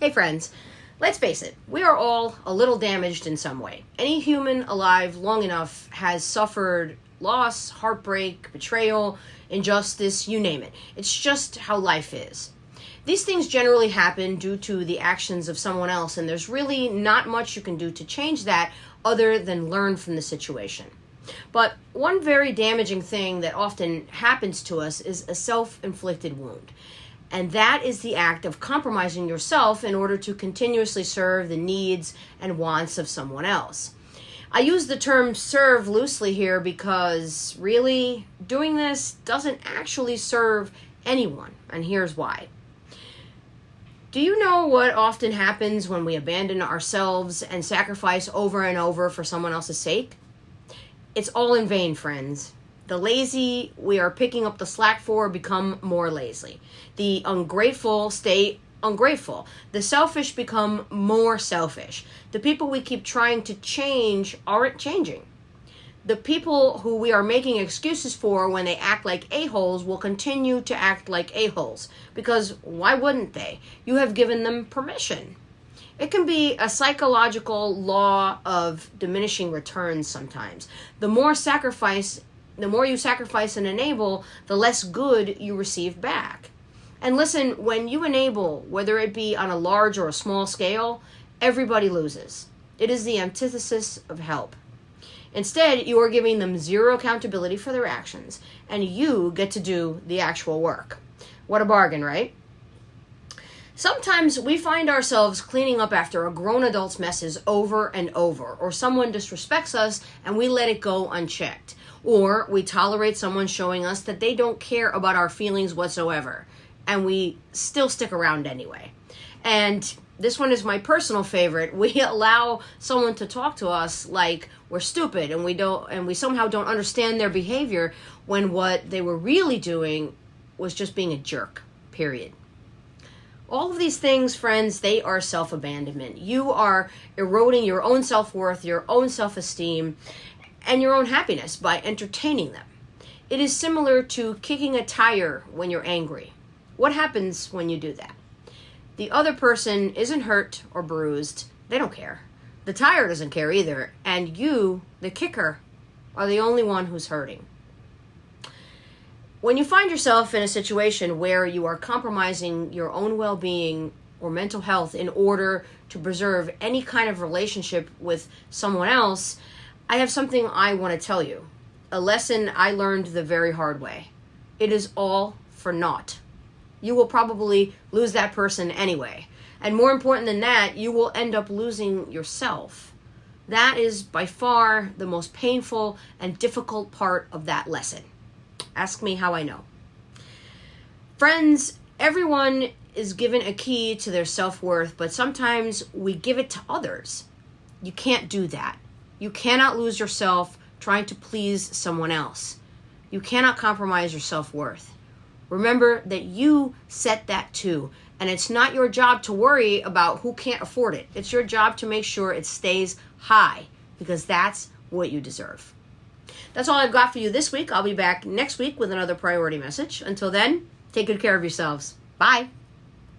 Hey friends, let's face it, we are all a little damaged in some way. Any human alive long enough has suffered loss, heartbreak, betrayal, injustice, you name it. It's just how life is. These things generally happen due to the actions of someone else, and there's really not much you can do to change that other than learn from the situation. But one very damaging thing that often happens to us is a self-inflicted wound. And that is the act of compromising yourself in order to continuously serve the needs and wants of someone else. I use the term serve loosely here because really doing this doesn't actually serve anyone, and here's why. Do you know what often happens when we abandon ourselves and sacrifice over and over for someone else's sake? It's all in vain, friends. The lazy we are picking up the slack for become more lazy. The ungrateful stay ungrateful. The selfish become more selfish. The people we keep trying to change aren't changing. The people who we are making excuses for when they act like a-holes will continue to act like a-holes. Because why wouldn't they? You have given them permission. It can be a psychological law of diminishing returns sometimes. The more you sacrifice and enable, the less good you receive back. And listen, when you enable, whether it be on a large or a small scale, everybody loses. It is the antithesis of help. Instead, you are giving them zero accountability for their actions, and you get to do the actual work. What a bargain, right? Sometimes we find ourselves cleaning up after a grown adult's messes over and over, or someone disrespects us and we let it go unchecked. Or we tolerate someone showing us that they don't care about our feelings whatsoever, and we still stick around anyway. And this one is my personal favorite. We allow someone to talk to us like we're stupid and we somehow don't understand their behavior when what they were really doing was just being a jerk, period. All of these things, friends, they are self-abandonment. You are eroding your own self-worth, your own self-esteem, and your own happiness by entertaining them. It is similar to kicking a tire when you're angry. What happens when you do that? The other person isn't hurt or bruised. They don't care. The tire doesn't care either. And you, the kicker, are the only one who's hurting. When you find yourself in a situation where you are compromising your own well-being or mental health in order to preserve any kind of relationship with someone else, I have something I want to tell you. A lesson I learned the very hard way. It is all for naught. You will probably lose that person anyway. And more important than that, you will end up losing yourself. That is by far the most painful and difficult part of that lesson. Ask me how I know. Friends, everyone is given a key to their self-worth, but sometimes we give it to others. You can't do that. You cannot lose yourself trying to please someone else. You cannot compromise your self-worth. Remember that you set that too, and it's not your job to worry about who can't afford it. It's your job to make sure it stays high, because that's what you deserve. That's all I've got for you this week. I'll be back next week with another priority message. Until then, take good care of yourselves. Bye.